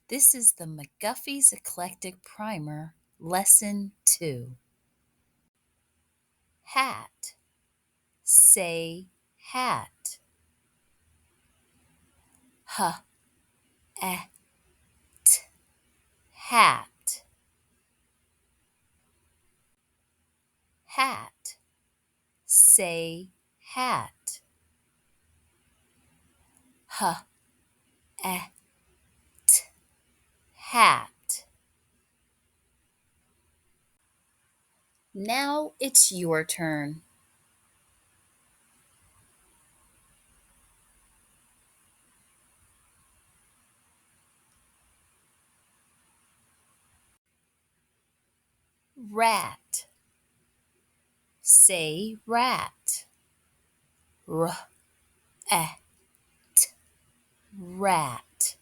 This is the McGuffey's Eclectic Primer, Lesson 2. Hat. Say hat. H, e, t, hat. Hat. Say hat. H, e, t, hat. Now it's your turn. Rat. Say rat. R, e, t, rat.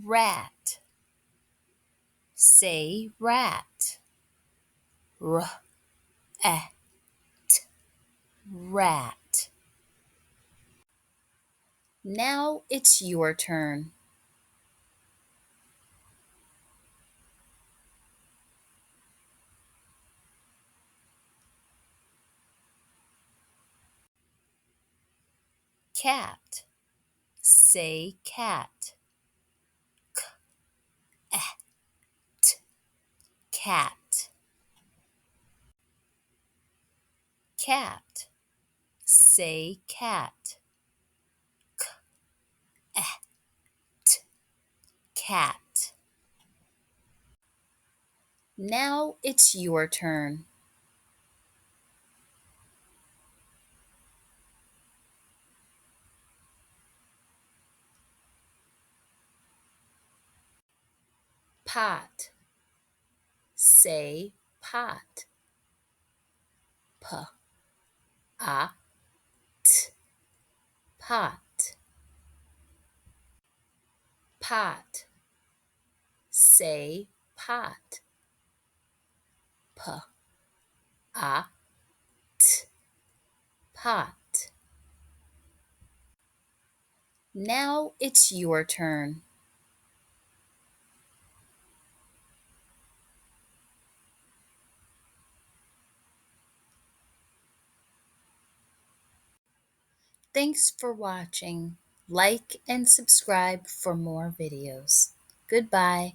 Rat. Say rat. R, e, t, rat. Now it's your turn. Cat. Say cat. K, e, t, cat. Cat. Say cat. K, e, t, cat. Now it's your turn. Pot. Say pot. P, a, t, pot. Pot. Say pot. P, a, t, pot. Now it's your turn. Thanks for watching. Like and subscribe for more videos. Goodbye.